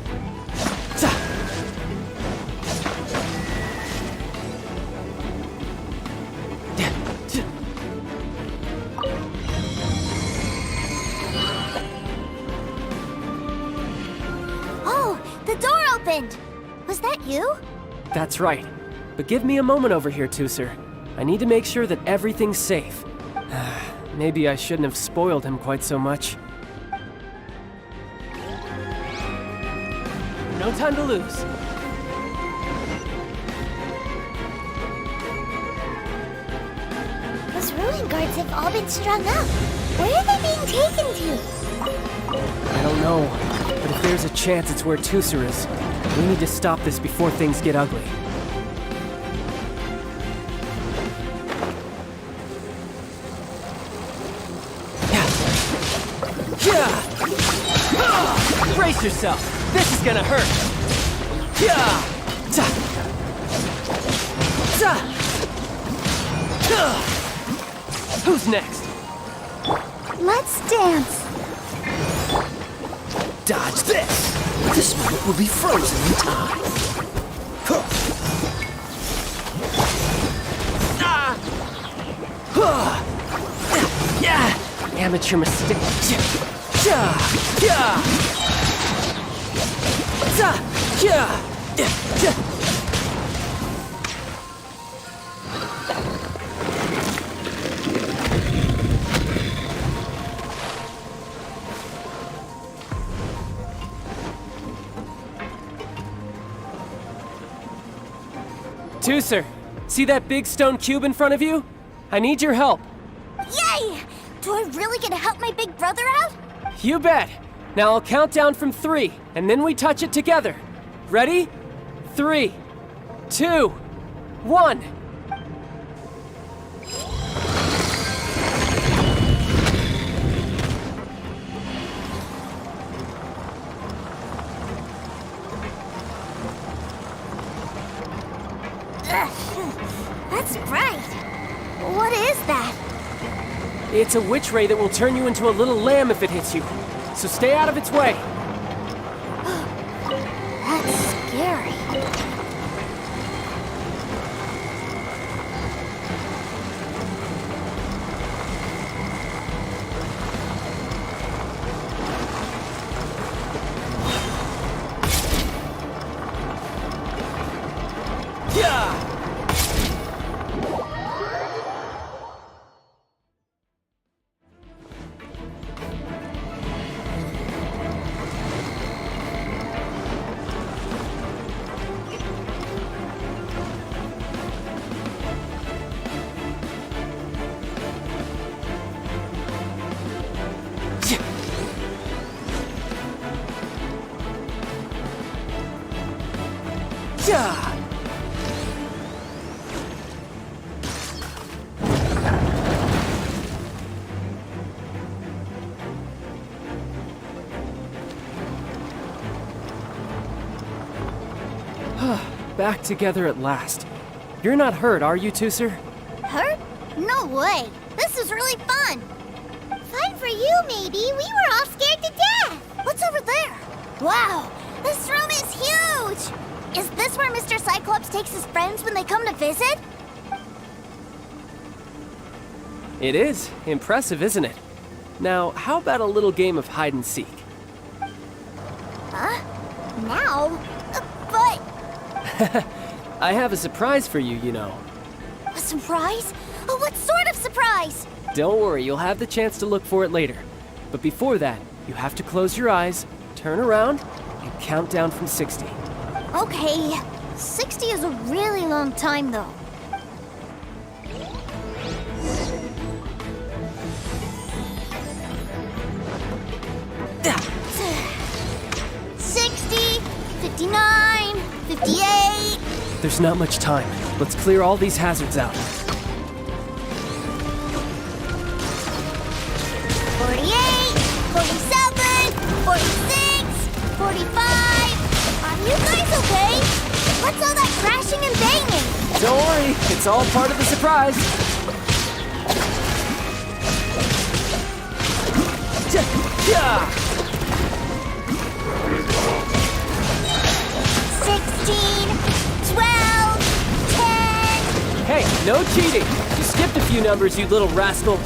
Oh, the door opened. Was that you? That's right. But give me a moment over here, Tooser. I need to make sure that everything's safe. Maybe I shouldn't have spoiled him quite so much. No time to lose. Those ruin guards have all been strung up. Where are they being taken to? I don't know, but if there's a chance it's where Tooser is, we need to stop this before things get ugly. Brace yourself! This is gonna hurt! Who's next? Let's dance. Dodge this! This moment will be frozen in time. Amateur mistake. Tooser, see that big stone cube in front of you? I need your help. Yay! Do I really get to help my big brother out? You bet. Now I'll count down from 3, and then we touch it together. Ready? 3, 2, 1. What is that? It's a witch ray that will turn you into a little lamb if it hits you. So stay out of its way. That's scary. Back together at last. You're not hurt, are you, Tooser? Hurt? No way. This is really fun. Fun for you, maybe. We were all scared to death. What's over there? Wow, this room is huge. Is this where Mr. Cyclops takes his friends when they come to visit? It is. Impressive, isn't it? Now, how about a little game of hide and seek? Huh? Now? But... I have a surprise for you, you know. A surprise? Oh, what sort of surprise? Don't worry, you'll have the chance to look for it later. But before that, you have to close your eyes, turn around, and count down from 60. Okay, 60 is a really long time, though. Yeah. 60, 59, 58... There's not much time. Let's clear all these hazards out. 48, 47, 46, 45... Are you guys okay? What's all that crashing and banging? Don't worry, it's all part of the surprise. Yeah. 16, 12, 10... Hey, no cheating! You skipped a few numbers, you little rascal.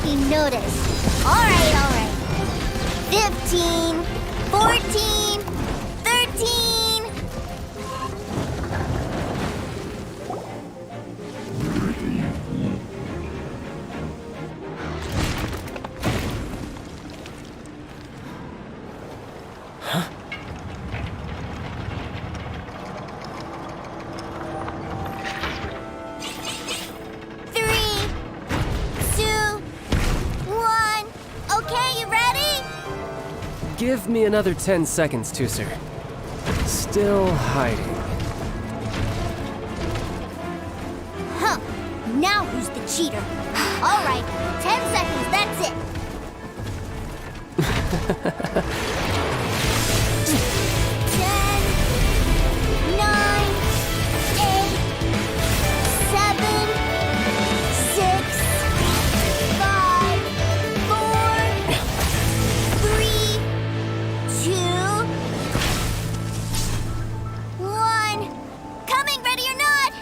He noticed. Alright. 15, 14, 13... Give me another 10 seconds, Tooser. Still hiding. Huh. Now who's the cheater? All right, 10 seconds, that's it. 10, 9, 8, 7, 6, 5, 4, 3, 2, 1. Coming, ready or not?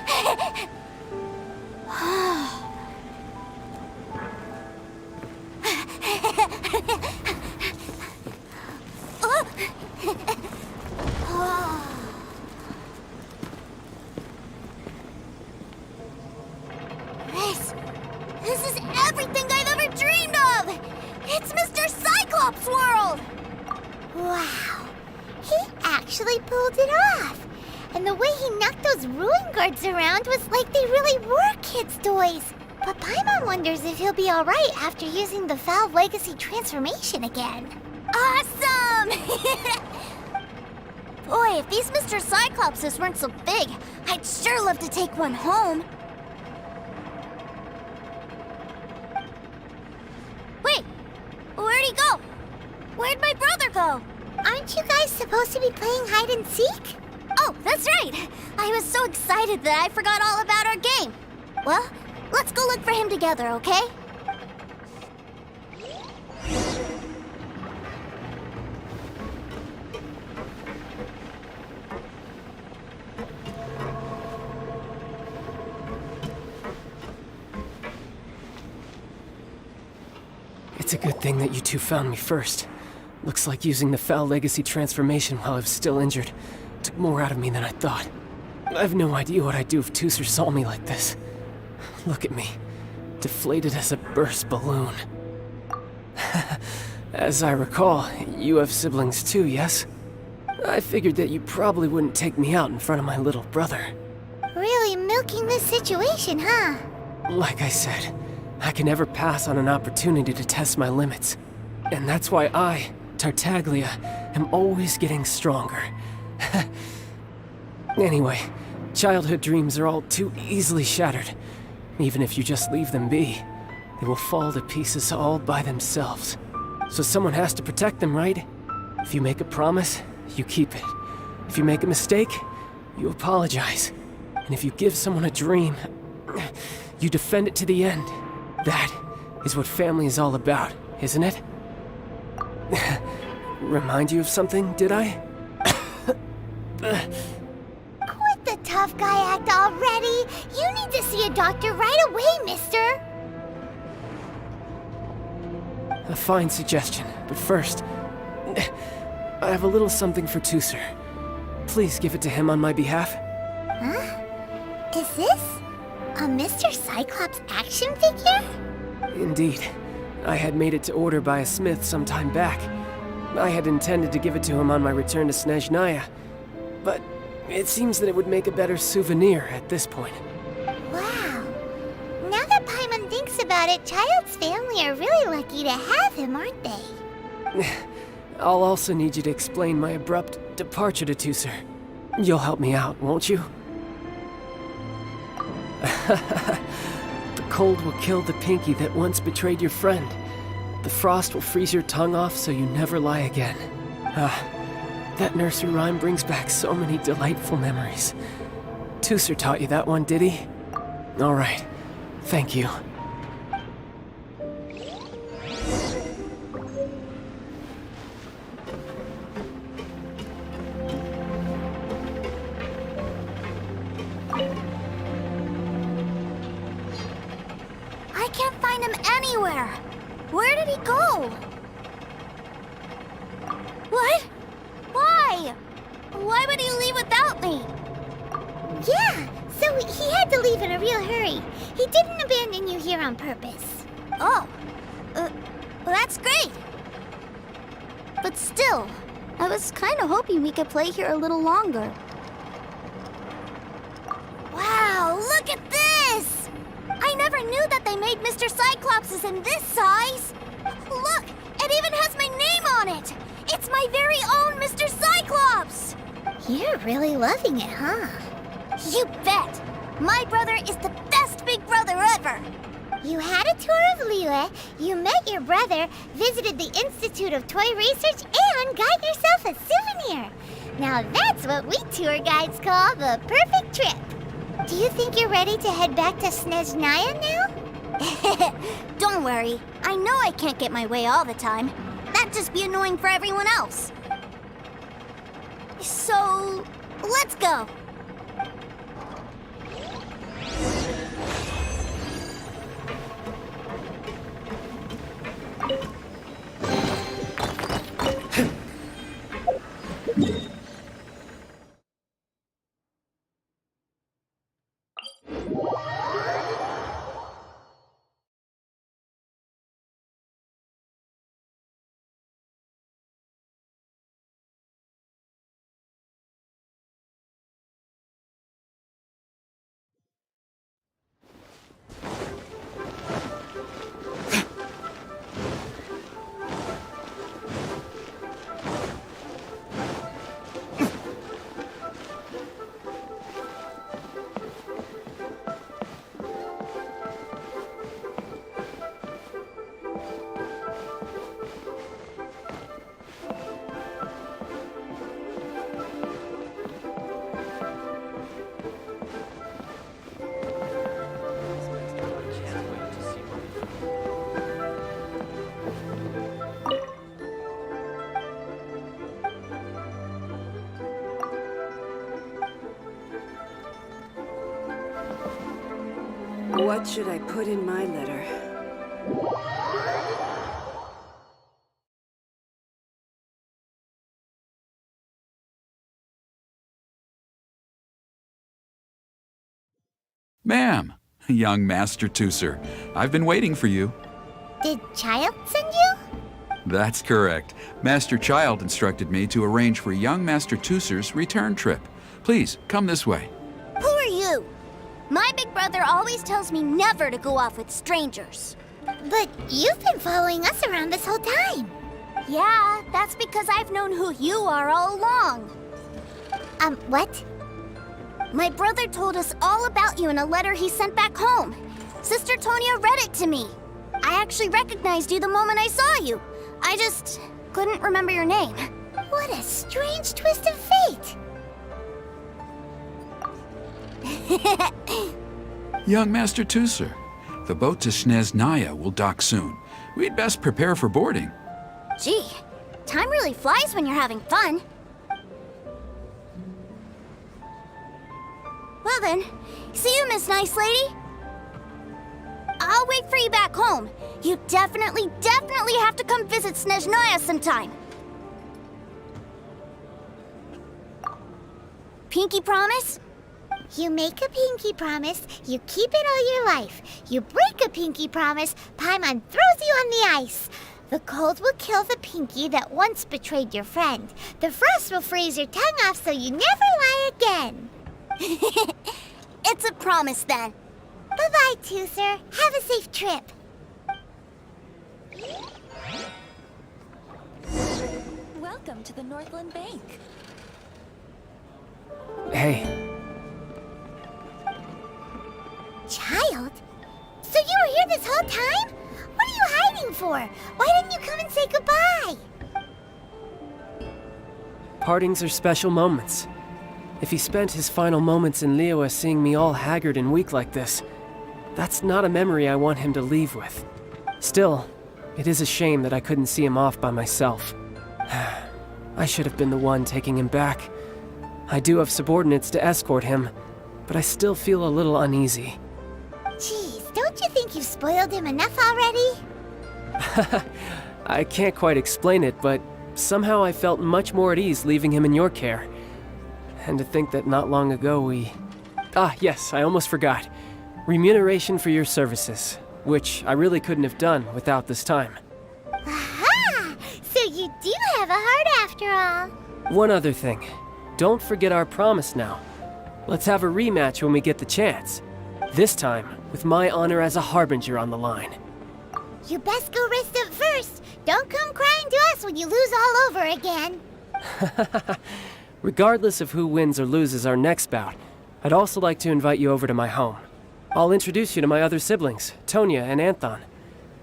This is everything I've ever dreamed of! It's Mr. Cyclops' world! Wow, he actually pulled it off. And the way he knocked those ruin guards around was like they really were kids' toys. But Paimon wonders if he'll be alright after using the Valve Legacy transformation again. Awesome! Boy, if these Mr. Cyclopses weren't so big, I'd sure love to take one home. Wait, where'd he go? Where'd my brother go? Aren't you guys supposed to be playing hide and seek? Oh, that's right. I was so excited that I forgot all about our game. Well, let's go look for him together, okay? It's a good thing that you two found me first. Looks like using the Foul Legacy transformation while I was still injured took more out of me than I thought. I have no idea what I'd do if Tooser saw me like this. Look at me, deflated as a burst balloon. As I recall, you have siblings too, yes? I figured that you probably wouldn't take me out in front of my little brother. Really milking this situation, huh? Like I said, I can never pass on an opportunity to test my limits. And that's why I, Tartaglia, am always getting stronger. Anyway, childhood dreams are all too easily shattered. Even if you just leave them be, they will fall to pieces all by themselves. So someone has to protect them, right? If you make a promise, you keep it. If you make a mistake, you apologize. And if you give someone a dream, you defend it to the end. That is what family is all about, isn't it? Remind you of something, did I? Quit the tough guy act already! You need to see a doctor right away, mister! A fine suggestion, but first, I have a little something for Tooser. Please give it to him on my behalf. Huh? Is this a Mr. Cyclops action figure? Indeed. I had made it to order by a smith some time back. I had intended to give it to him on my return to Snezhnaya, but it seems that it would make a better souvenir at this point. Wow. Now that Paimon thinks about it, Child's family are really lucky to have him, aren't they? I'll also need you to explain my abrupt departure to Tooser. You'll help me out, won't you? The cold will kill the pinky that once betrayed your friend. The frost will freeze your tongue off so you never lie again. That nursery rhyme brings back so many delightful memories. Tooser taught you that one, did he? All right. Thank you. I can't find him anywhere. Where did he go? What? Why? Why would he leave without me? Yeah, so he had to leave in a real hurry. He didn't abandon you here on purpose. Oh, well, that's great. But still, I was kind of hoping we could play here a little longer. Wow, look at this! I never knew that they made Mr. Cyclopses in this size! Look, it even has my name on it! It's my very own Mr. Cyclops! You're really loving it, huh? You bet! My brother is the best big brother ever! You had a tour of Liyue, you met your brother, visited the Institute of Toy Research, and got yourself a souvenir! Now that's what we tour guides call the perfect trip! Do you think you're ready to head back to Snezhnaya now? Don't worry. I know I can't get my way all the time. That'd just be annoying for everyone else. So, let's go. What should I put in my letter? Ma'am, young Master Tooser, I've been waiting for you. Did Child send you? That's correct. Master Child instructed me to arrange for young Master Tooser's return trip. Please, come this way. Who are you? My big brother always tells me never to go off with strangers. But you've been following us around this whole time. Yeah, that's because I've known who you are all along. What? My brother told us all about you in a letter he sent back home. Sister Tonya read it to me. I actually recognized you the moment I saw you. I just couldn't remember your name. What a strange twist of fate. Young Master Tooser, the boat to Snezhnaya will dock soon. We'd best prepare for boarding. Gee, time really flies when you're having fun. Well then, see you, Miss Nice Lady. I'll wait for you back home. You definitely have to come visit Snezhnaya sometime. Pinky promise? You make a pinky promise, you keep it all your life. You break a pinky promise, Paimon throws you on the ice. The cold will kill the pinky that once betrayed your friend. The frost will freeze your tongue off so you never lie again. It's a promise then. Bye-bye, Tooser. Have a safe trip. Welcome to the Northland Bank. Hey. Child? So you were here this whole time? What are you hiding for? Why didn't you come and say goodbye? Partings are special moments. If he spent his final moments in Liyue seeing me all haggard and weak like this, that's not a memory I want him to leave with. Still, it is a shame that I couldn't see him off by myself. I should have been the one taking him back. I do have subordinates to escort him, but I still feel a little uneasy. Jeez, don't you think you've spoiled him enough already? I can't quite explain it, but somehow I felt much more at ease leaving him in your care. And to think that not long ago we... Ah, yes, I almost forgot. Remuneration for your services, which I really couldn't have done without this time. Aha! So you do have a heart after all. One other thing. Don't forget our promise now. Let's have a rematch when we get the chance. This time, with my honor as a harbinger on the line. You best go rest up first. Don't come crying to us when you lose all over again. Regardless of who wins or loses our next bout, I'd also like to invite you over to my home. I'll introduce you to my other siblings, Tonya and Anthon.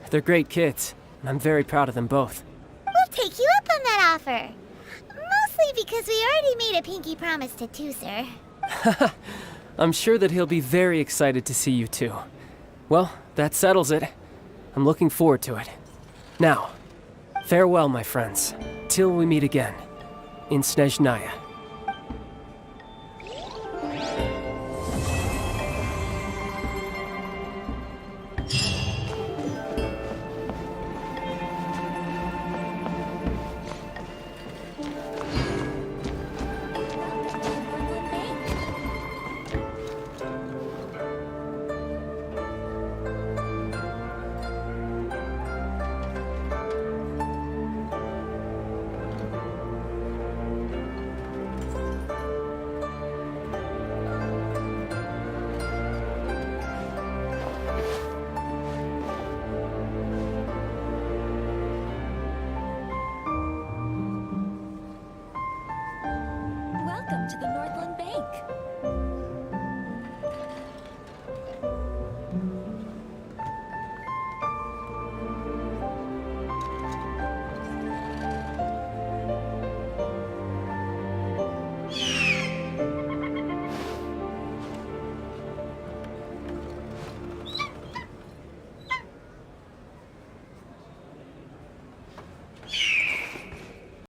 They're great kids, and I'm very proud of them both. We'll take you up on that offer. Mostly because we already made a pinky promise to Tooser. I'm sure that he'll be very excited to see you too. Well, that settles it. I'm looking forward to it. Now, farewell, my friends, till we meet again in Snezhnaya.